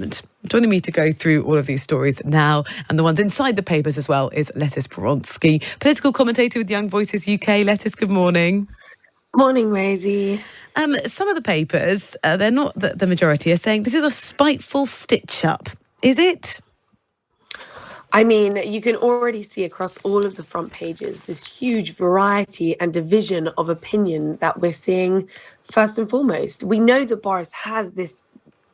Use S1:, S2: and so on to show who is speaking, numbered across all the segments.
S1: Parliament. Joining me to go through all of these stories now, and the ones inside the papers as well, is Lettice Bromovsky, political commentator with Young Voices UK. Lettice, good morning.
S2: Morning, Rosie.
S1: Some of the papers, they're not the majority, are saying this is a spiteful stitch-up. Is it?
S2: I mean, you can already see across all of the front pages this huge variety and division of opinion that we're seeing first and foremost. We know that Boris has this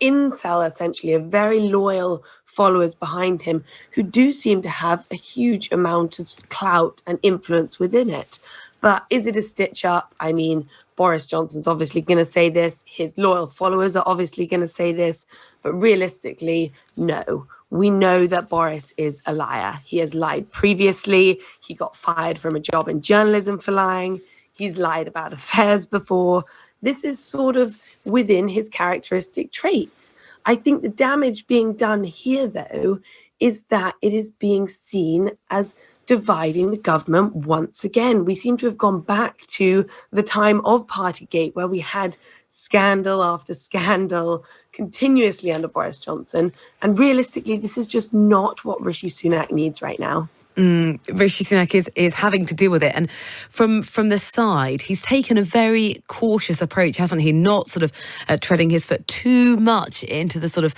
S2: incel, essentially, of very loyal followers behind him who do seem to have a huge amount of clout and influence within it. But is it a stitch up? I mean, Boris Johnson's obviously going to say this. His loyal followers are obviously going to say this. But realistically, no. We know that Boris is a liar. He has lied previously. He got fired from a job in journalism for lying. He's lied about affairs before. This is sort of within his characteristic traits. I think the damage being done here, though, is that it is being seen as dividing the government once again. We seem to have gone back to the time of Partygate, where we had scandal after scandal continuously under Boris Johnson. And realistically, this is just not what Rishi Sunak needs right now.
S1: Rishi Sunak is having to deal with it, and from the side, he's taken a very cautious approach, hasn't he? Not sort of treading his foot too much into the sort of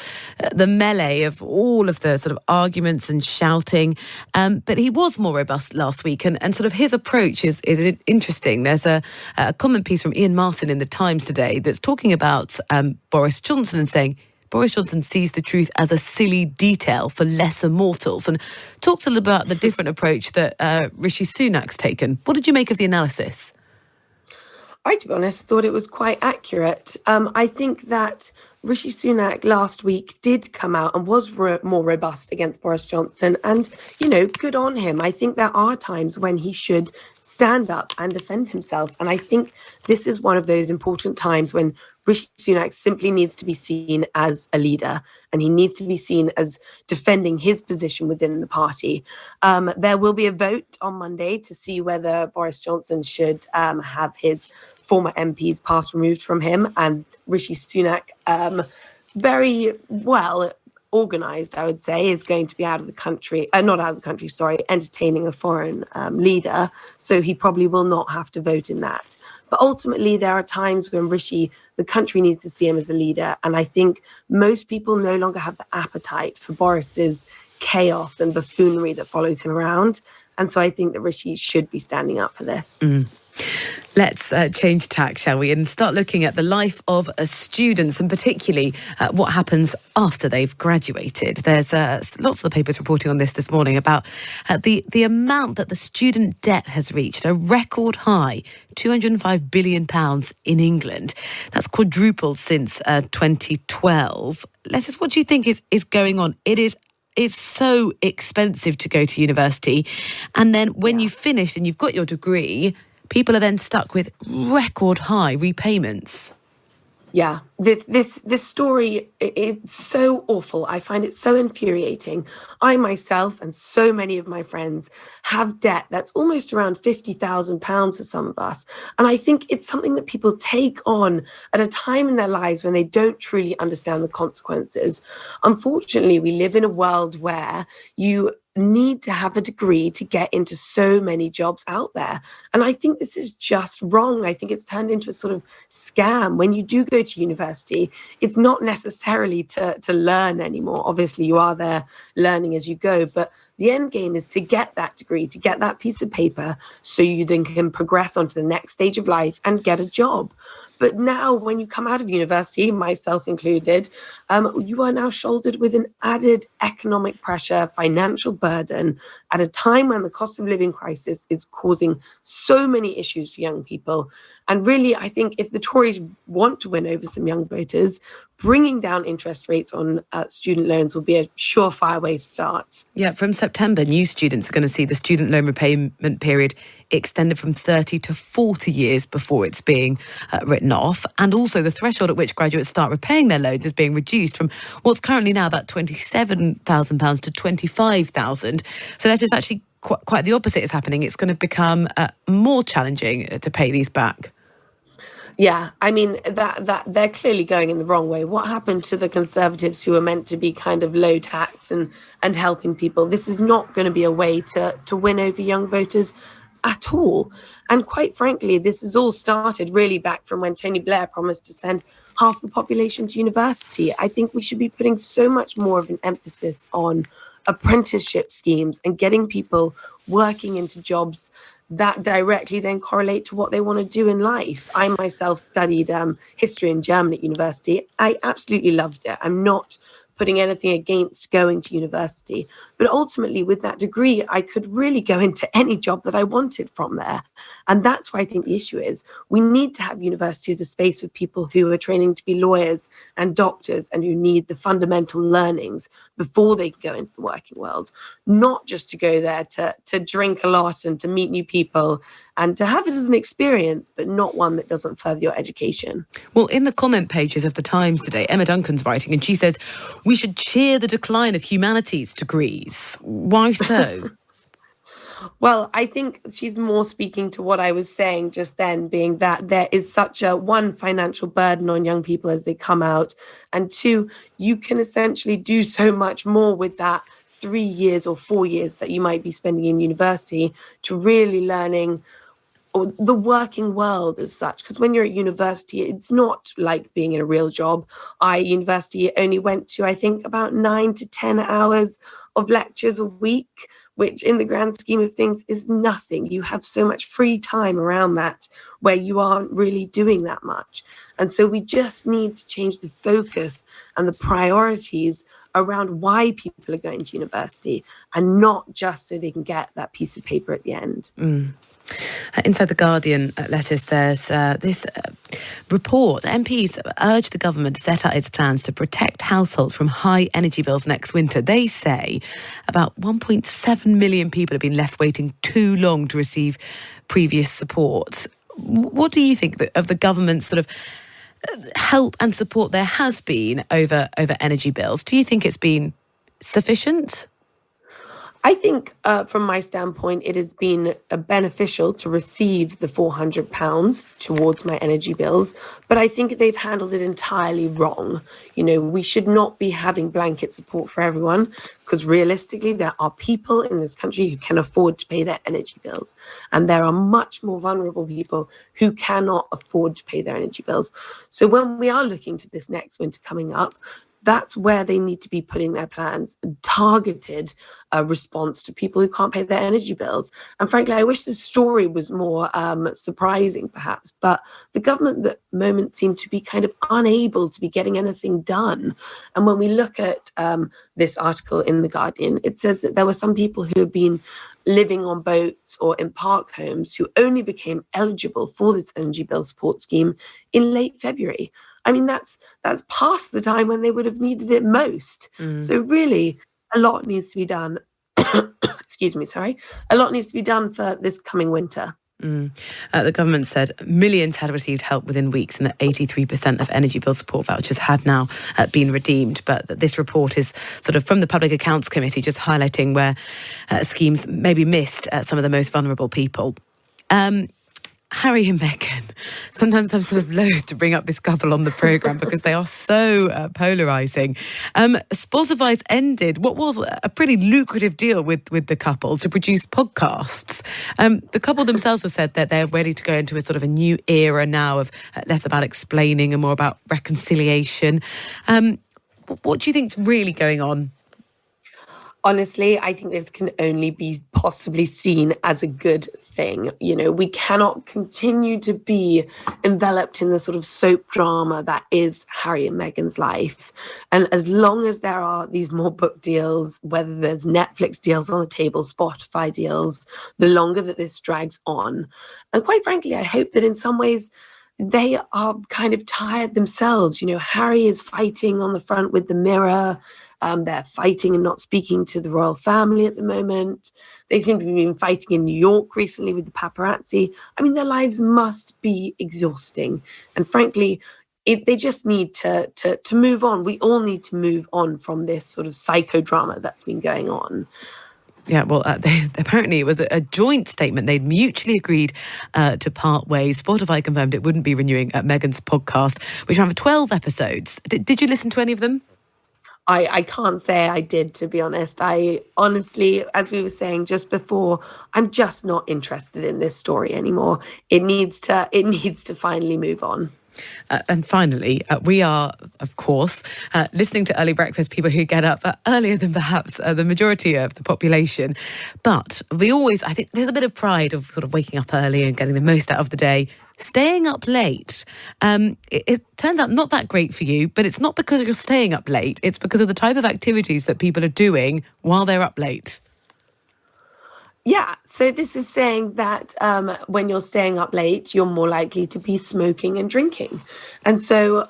S1: the melee of all of the sort of arguments and shouting. But he was more robust last week, and sort of his approach is interesting. There's a comment piece from Ian Martin in the Times today that's talking about Boris Johnson and saying Boris Johnson sees the truth as a silly detail for lesser mortals, and talks a little about the different approach that Rishi Sunak's taken. What did you make of the analysis?
S2: I, to be honest, thought it was quite accurate. I think that Rishi Sunak last week did come out and was more robust against Boris Johnson. And, you know, good on him. I think there are times when he should stand up and defend himself. And I think this is one of those important times when Rishi Sunak simply needs to be seen as a leader, and he needs to be seen as defending his position within the party. There will be a vote on Monday to see whether Boris Johnson should have his former MPs past removed from him, and Rishi Sunak, very well organised, I would say, is going to be out of the country, not out of the country, sorry, entertaining a foreign leader. So he probably will not have to vote in that. But ultimately, there are times when the country needs to see him as a leader. And I think most people no longer have the appetite for Boris's chaos and buffoonery that follows him around. And so I think that Rishi should be standing up for this.
S1: Let's change tack, shall we, and start looking at the life of students, and particularly what happens after they've graduated. There's lots of the papers reporting on this morning about the amount that the student debt has reached, a record high, £205 billion in England. That's quadrupled since 2012. Lettice, what do you think is going on? It's so expensive to go to university, and then when you've finished and you've got your degree, people are then stuck with record high repayments.
S2: Yeah, this story, it's so awful. I find it so infuriating. I myself and so many of my friends have debt that's almost around £50,000 for some of us. And I think it's something that people take on at a time in their lives when they don't truly understand the consequences. Unfortunately, we live in a world where you need to have a degree to get into so many jobs out there. And I think this is just wrong. I think it's turned into a sort of scam. When you do go to university, it's not necessarily to learn anymore. Obviously, you are there learning as you go, but the end game is to get that degree, to get that piece of paper, so you then can progress onto the next stage of life and get a job. But now when you come out of university, myself included, you are now shouldered with an added economic pressure, financial burden at a time when the cost of living crisis is causing so many issues for young people. And really, I think if the Tories want to win over some young voters, bringing down interest rates on student loans will be a surefire way to start.
S1: Yeah, from September, new students are going to see the student loan repayment period extended from 30 to 40 years before it's being written off. And also the threshold at which graduates start repaying their loans is being reduced from what's currently now about £27,000 to £25,000. So that is actually quite the opposite is happening. It's going to become more challenging to pay these back.
S2: Yeah, I mean that they're clearly going in the wrong way. What happened to the Conservatives who were meant to be kind of low tax and helping people? This is not going to be a way to win over young voters at all. And quite frankly, this has all started really back from when Tony Blair promised to send half the population to university. I think we should be putting so much more of an emphasis on apprenticeship schemes and getting people working into jobs that directly then correlate to what they want to do in life. I myself studied history in German at university. I absolutely loved it. I'm not putting anything against going to university, but ultimately with that degree, I could really go into any job that I wanted from there. And that's why I think the issue is we need to have university as a space for people who are training to be lawyers and doctors and who need the fundamental learnings before they go into the working world, not just to go there to drink a lot and to meet new people and to have it as an experience, but not one that doesn't further your education.
S1: Well, in the comment pages of the Times today, Emma Duncan's writing, and she says, we should cheer the decline of humanities degrees. Why so?
S2: Well, I think she's more speaking to what I was saying just then, being that there is such a, one, financial burden on young people as they come out, and two, you can essentially do so much more with that 3 years or 4 years that you might be spending in university to really learning the working world as such. Because when you're at university, it's not like being in a real job. University only went to, I think, about 9 to 10 hours of lectures a week, which in the grand scheme of things is nothing. You have so much free time around that where you aren't really doing that much. And so we just need to change the focus and the priorities around why people are going to university, and not just so they can get that piece of paper at the end.
S1: Inside The Guardian, Lettice, there's this report. MPs urge the government to set out its plans to protect households from high energy bills next winter. They say about 1.7 million people have been left waiting too long to receive previous support. What do you think of the government's sort of help and support there has been over energy bills? Do you think it's been sufficient?
S2: I think from my standpoint, it has been beneficial to receive the £400 towards my energy bills, but I think they've handled it entirely wrong. You know, we should not be having blanket support for everyone, because realistically, there are people in this country who can afford to pay their energy bills, and there are much more vulnerable people who cannot afford to pay their energy bills. So when we are looking to this next winter coming up, that's where they need to be putting their plans, targeted response to people who can't pay their energy bills. And frankly, I wish the story was more surprising, perhaps. But the government at the moment seemed to be kind of unable to be getting anything done. And when we look at this article in The Guardian, it says that there were some people who have been living on boats or in park homes who only became eligible for this energy bill support scheme in late February. I mean, that's past the time when they would have needed it most. So really, a lot needs to be done. Excuse me, sorry. A lot needs to be done for this coming winter.
S1: The government said millions had received help within weeks, and that 83% of energy bill support vouchers had now been redeemed. But this report is sort of from the Public Accounts Committee, just highlighting where schemes maybe missed some of the most vulnerable people. Harry and Meghan. Sometimes I'm sort of loath to bring up this couple on the programme because they are so polarising. Spotify's ended what was a pretty lucrative deal with the couple to produce podcasts. The couple themselves have said that they're ready to go into a sort of a new era now of less about explaining and more about reconciliation. What do you think's really going on?
S2: Honestly, I think this can only be possibly seen as a good thing. You know, we cannot continue to be enveloped in the sort of soap drama that is Harry and Meghan's life. And as long as there are these more book deals, whether there's Netflix deals on the table, Spotify deals, the longer that this drags on. And quite frankly, I hope that in some ways they are kind of tired themselves. You know, Harry is fighting on the front with the Mirror. They're fighting and not speaking to the royal family at the moment. They seem to have been fighting in New York recently with the paparazzi. I mean, their lives must be exhausting. And frankly, they just need to move on. We all need to move on from this sort of psychodrama that's been going on.
S1: Yeah, well, apparently it was a joint statement. They'd mutually agreed to part ways. Spotify confirmed it wouldn't be renewing Meghan's podcast, which ran for 12 episodes. Did you listen to any of them?
S2: I can't say I did, to be honest. I honestly, as we were saying just before, I'm just not interested in this story anymore. It needs to finally move on.
S1: And finally, we are, of course, listening to Early Breakfast, people who get up earlier than perhaps the majority of the population. But I think there's a bit of pride of sort of waking up early and getting the most out of the day. Staying up late, it turns out not that great for you, but it's not because you're staying up late. It's because of the type of activities that people are doing while they're up late.
S2: Yeah, so this is saying that when you're staying up late, you're more likely to be smoking and drinking. And so,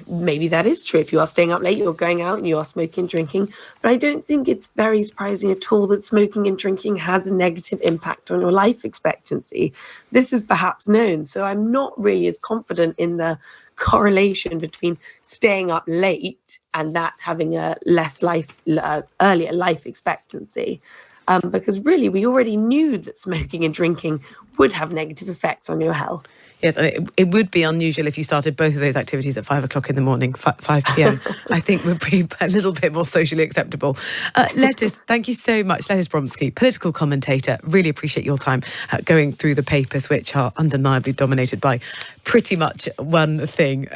S2: maybe that is true. If you are staying up late, you're going out and you are smoking and drinking. But I don't think it's very surprising at all that smoking and drinking has a negative impact on your life expectancy. This is perhaps known. So I'm not really as confident in the correlation between staying up late and that having a earlier life expectancy. Because really, we already knew that smoking and drinking would have negative effects on your health.
S1: Yes, it would be unusual if you started both of those activities at 5 o'clock in the morning, 5 p.m. I think would be a little bit more socially acceptable. Lettice, thank you so much. Lettice Bromovsky, political commentator. Really appreciate your time going through the papers, which are undeniably dominated by pretty much one thing.